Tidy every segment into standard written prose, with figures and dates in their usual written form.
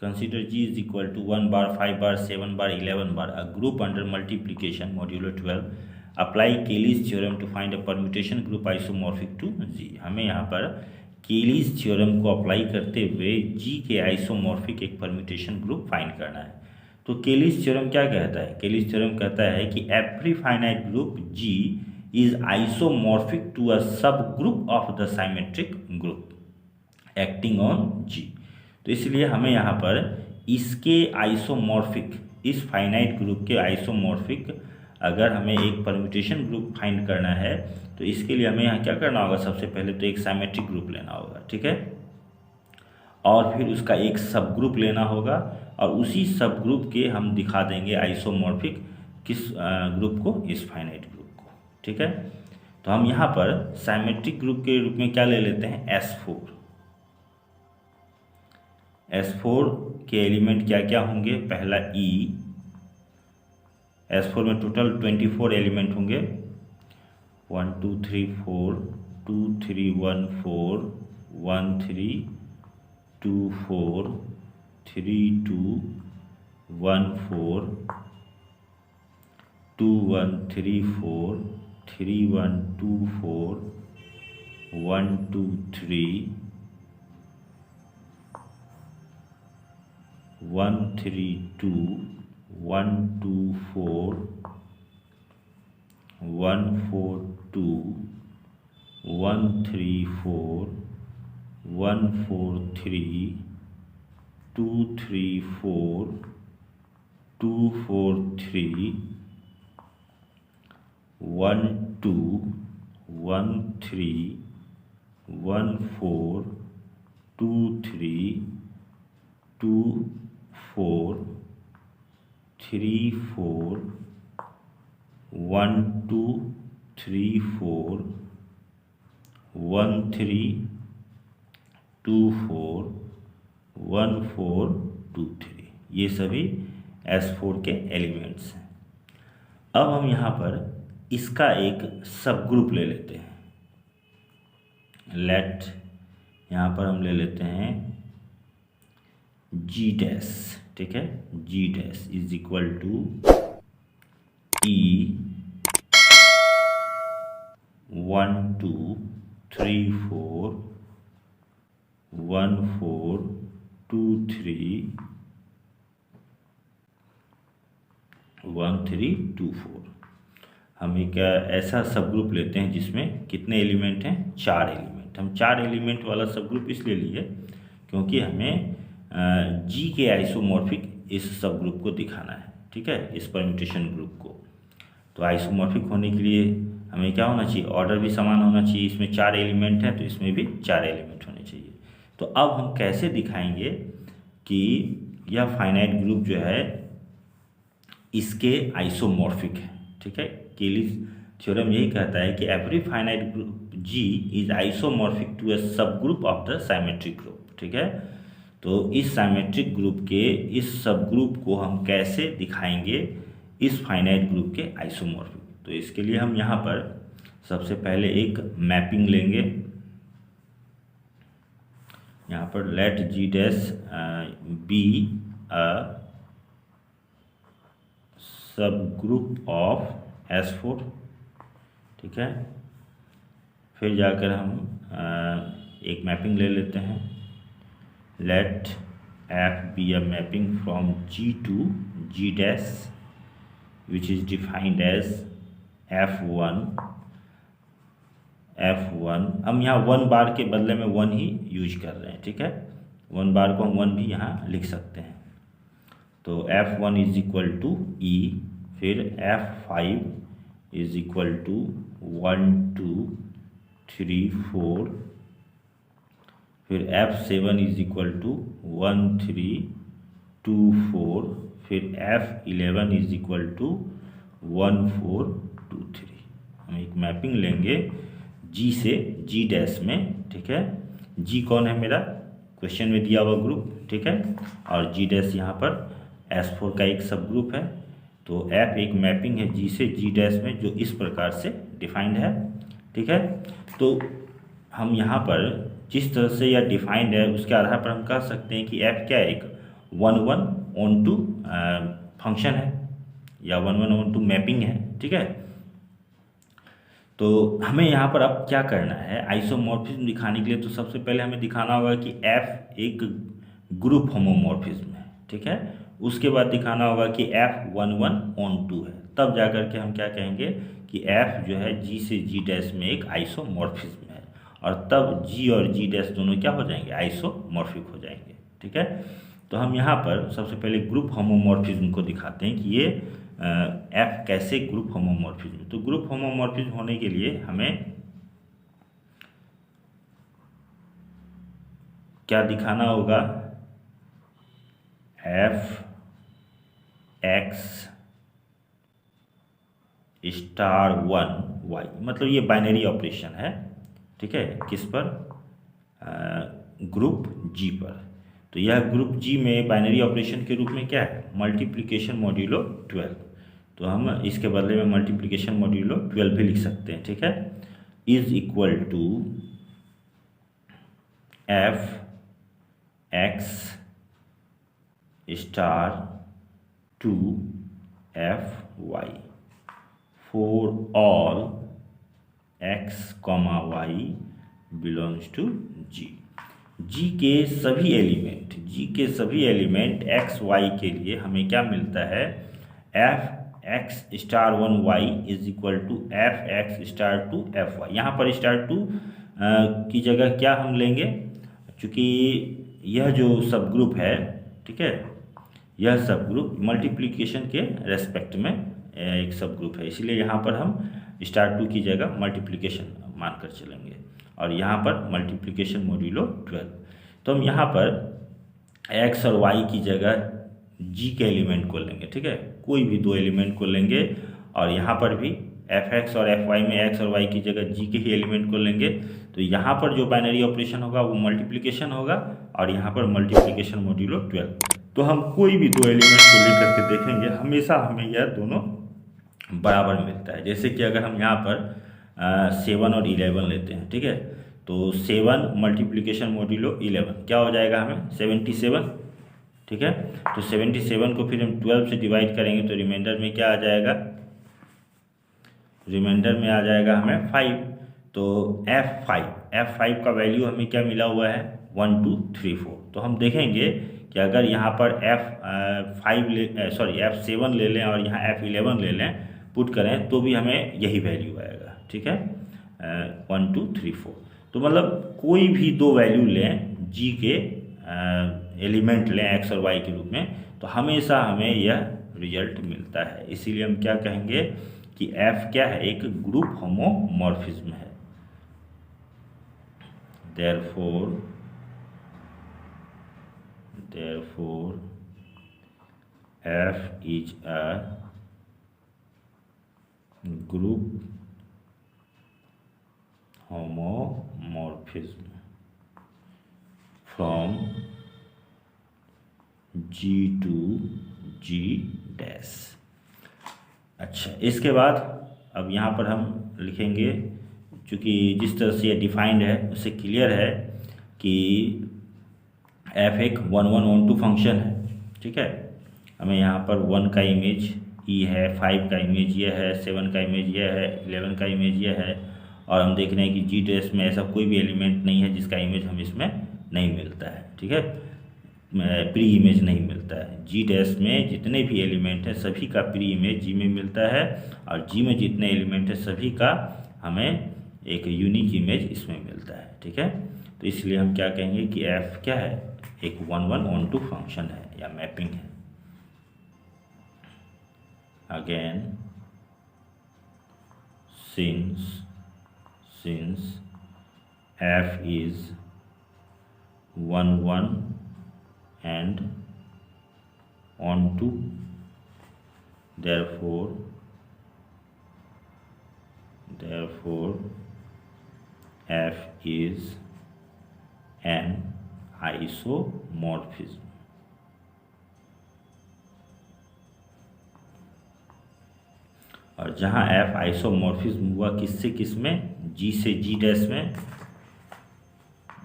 consider G is equal to 1 bar, 5 bar, 7 bar, 11 bar, a group under multiplication modulo 12. Apply Cayley's theorem to find a permutation group isomorphic to G. हमें यहाँ पर केलीज theorem को apply करते हुए G के isomorphic एक permutation group find करना है। तो केलीज थ्योरम क्या कहता है? केलीज थ्योरम कहता है कि every finite group G is isomorphic to a subgroup of the symmetric group acting on G। तो इसलिए हमें यहाँ पर इसके आइसोमॉर्फिक, इस फाइनाइट ग्रुप के आइसोमॉर्फिक अगर हमें एक परम्यूटेशन ग्रुप फाइंड करना है तो इसके लिए हमें यहाँ क्या करना होगा? सबसे पहले तो एक साइमेट्रिक ग्रुप लेना होगा, ठीक है, और फिर उसका एक सब ग्रुप लेना होगा और उसी सब ग्रुप के हम दिखा देंगे आइसोमॉर्फिक किस ग्रुप को? इस फाइनाइट ग्रुप को, ठीक है। तो हम यहाँ पर साइमेट्रिक ग्रुप के रूप में क्या ले लेते हैं? S4। S4 के एलिमेंट क्या क्या होंगे? पहला E। S4 में टोटल 24 एलिमेंट होंगे, 1 2 3 4 2 3 1 4 1 3 2 4 3 2 1 4 2 1 3 4 3 1 2 4 1 2 3 1 3 2 1 2 4 1 4 2 1 3 4 1 4 3 2 3 4 2 4 3 1 2 1 3 1 4 2 3 2 4 3 4 1 2 3 4 1 3 2 4 1 4 2 3, ये सभी S4 के एलिमेंट्स हैं। अब हम यहाँ पर इसका एक सब ग्रुप ले लेते हैं। लेट यहाँ पर हम ले लेते हैं G डैश, ठीक है, G dash is equal to E 1 2 3 4 1 4 2 3 1 3 2 4। हम एक ऐसा सब ग्रुप लेते हैं जिसमें कितने एलिमेंट हैं? 4 एलिमेंट। हम 4 एलिमेंट वाला सब ग्रुप इसलिए लिए क्योंकि हमें G के आइसोमॉर्फिक इस सब ग्रुप को दिखाना है, ठीक है, इस परम्यूटेशन ग्रुप को। तो आइसोमॉर्फिक होने के लिए हमें क्या होना चाहिए? ऑर्डर भी समान होना चाहिए। इसमें 4 एलिमेंट हैं तो इसमें भी 4 एलिमेंट होने चाहिए। तो अब हम कैसे दिखाएंगे कि यह फाइनाइट ग्रुप जो है इसके आइसोमॉर्फिक है, ठीक है। केलीज थ्योरम यही कहता है कि every finite group G is isomorphic to a subgroup of the symmetric group, ठीक है। तो इस साइमेट्रिक ग्रुप के इस सब ग्रुप को हम कैसे दिखाएंगे इस फाइनाइट ग्रुप के आइसोमॉर्फिक? तो इसके लिए हम यहाँ पर सबसे पहले एक मैपिंग लेंगे। यहाँ पर let G dash be a subgroup of S4, ठीक है। फिर जाकर हम एक मैपिंग ले लेते हैं। Let F be a mapping from G to G dash which is defined as F1। हम यहाँ 1 बार के बदले में 1 ही यूज कर रहे हैं, ठीक है। 1 बार को हम 1 भी यहाँ लिख सकते हैं। तो F1 is equal to E, फिर F5 इज इक्वल टू 1 2 3 4, फिर F7 इज इक्वल टू 1 3 2 4, फिर F11 इज इक्वल टू 1 4 2 3। हम एक मैपिंग लेंगे G से G डैश में, ठीक है। G कौन है? मेरा क्वेश्चन में दिया हुआ ग्रुप, ठीक है, और G डैश यहाँ पर S4 का एक सब ग्रुप है। तो F एक मैपिंग है G से G डैश में जो इस प्रकार से डिफाइंड है, ठीक है। तो हम यहाँ पर जिस तरह से यह डिफाइंड है उसके आधार पर हम कह सकते हैं कि F क्या है? एक 1-1-on-2 फंक्शन है या 1-1-on-2 मैपिंग है, ठीक है। तो हमें यहाँ पर अब क्या करना है, आइसोमॉर्फिज्म दिखाने के लिए तो सबसे पहले हमें दिखाना होगा कि F एक ग्रुप होमोमॉर्फिज्म है, ठीक है। उसके बाद दिखाना होगा कि F 1-1-on-2 है, तब जाकर के हम क्या कहेंगे कि F जो है G से G डैश में एक आइसोमॉर्फिज्म है, और तब G और G डैश दोनों क्या हो जाएंगे, आइसोमॉर्फिक हो जाएंगे, ठीक है। तो हम यहाँ पर सबसे पहले ग्रुप होमोमॉर्फिज्म को दिखाते हैं कि ये F कैसे ग्रुप होमोमॉर्फिज्म। तो ग्रुप होमोमॉर्फिज्म होने के लिए हमें क्या दिखाना होगा, F X स्टार 1 Y, मतलब ये बाइनरी ऑपरेशन है, ठीक है, किस पर, ग्रुप G पर। तो यह ग्रुप G में बाइनरी ऑपरेशन के रूप में क्या है, मल्टीप्लिकेशन मॉड्यूलो 12। तो हम इसके बदले में मल्टीप्लिकेशन मॉड्यूलो 12 भी लिख सकते हैं, ठीक है। Is equal to F X star 2 F Y for all X, Y belongs to G। G के सभी एलिमेंट X Y के लिए हमें क्या मिलता है, F X star 1 Y is equal to F X star 2 F Y। यहाँ पर स्टार 2 की जगह क्या हम लेंगे, चूँकि यह जो सब ग्रुप है, ठीक है, यह सब ग्रुप मल्टीप्लिकेशन के रेस्पेक्ट में एक सब ग्रुप है, इसलिए यहाँ पर हम स्टार 2 की जगह मल्टीप्लिकेशन मानकर चलेंगे, और यहाँ पर मल्टीप्लिकेशन मॉड्यूलो 12। तो हम यहाँ पर X और Y की जगह G के एलिमेंट को लेंगे, ठीक है, कोई भी दो एलिमेंट को लेंगे, और यहाँ पर भी Fx और Fy में X और Y की जगह G के ही एलिमेंट को लेंगे। तो यहाँ पर जो बाइनरी ऑपरेशन होगा वो मल्टीप्लिकेशन होगा, और यहाँ पर मल्टीप्लिकेशन मॉड्यूलो 12। तो हम कोई भी दो एलिमेंट को लेकर के देखेंगे, हमेशा हमें यह दोनों बराबर मिलता है। जैसे कि अगर हम यहाँ पर 7 और 11 लेते हैं, ठीक है, तो 7 मल्टीप्लिकेशन मॉड्यूलो 11 क्या हो जाएगा, हमें 77, ठीक है। तो 77 को फिर हम 12 से डिवाइड करेंगे तो रिमाइंडर में क्या आ जाएगा, रिमाइंडर में आ जाएगा हमें 5। तो F5 का वैल्यू हमें क्या मिला हुआ है, 1 2 3 4। तो हम देखेंगे कि अगर यहाँ पर F7 ले लें और यहाँ F11 ले लें, पुट करें, तो भी हमें यही वैल्यू आएगा, ठीक है, 1 2 3 4। तो मतलब कोई भी दो वैल्यू लें, G के एलिमेंट लें X और Y के रूप में, तो हमेशा हमें यह रिजल्ट मिलता है। इसीलिए हम क्या कहेंगे कि F क्या है, एक ग्रुप होमोमॉर्फिज्म है। Therefore F is a group homomorphism from G to G dash. अच्छा, इसके बाद अब यहाँ पर हम लिखेंगे, चूँकि जिस तरह से ये डिफाइंड है उससे क्लियर है कि F एक 1-1-on-2 फंक्शन है, ठीक है। हमें यहाँ पर 1 का इमेज E है, 5 का इमेज ये है, 7 का इमेज ये है, 11 का इमेज ये है, और हम देख रहे हैं कि जी डैश में ऐसा कोई भी एलिमेंट नहीं है जिसका इमेज हमें इसमें नहीं मिलता है, ठीक है, प्री इमेज नहीं मिलता है। जी डैश में जितने भी एलिमेंट हैं सभी का प्री इमेज जी में मिलता है, और जी में जितने एलिमेंट हैं सभी का हमें एक यूनिक इमेज इसमें मिलता है, ठीक है। तो इसलिए हम क्या कहेंगे कि F क्या है, एक 1-1-on-2 फंक्शन है या मैपिंग है। Again since F is 1-1 and on2, therefore F is an isomorphism. और जहाँ F आइसोमॉर्फिज्म हुआ किससे किस में, G से G डैश में,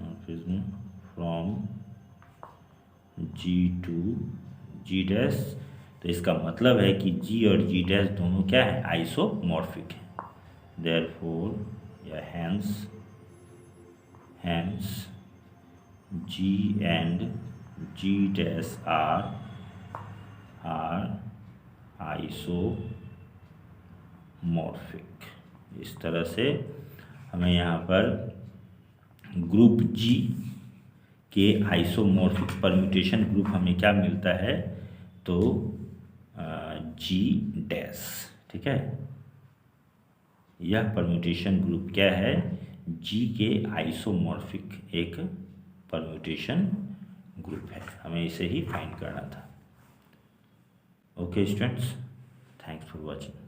मॉर्फिज्म फ्रॉम G डैश। तो इसका मतलब है कि G और G डैश दोनों क्या है, आइसोमॉर्फिक है। देयरफॉर या hence G and G dash are isomorphic. इस तरह से हमें यहाँ पर ग्रुप G के आइसोमॉर्फिक परम्यूटेशन ग्रुप हमें क्या मिलता है, तो G डैश। ठीक है, यह परम्यूटेशन ग्रुप क्या है, G के आइसोमॉर्फिक एक परम्यूटेशन ग्रुप है। हमें इसे ही फाइंड करना था। Okay students, thanks for watching.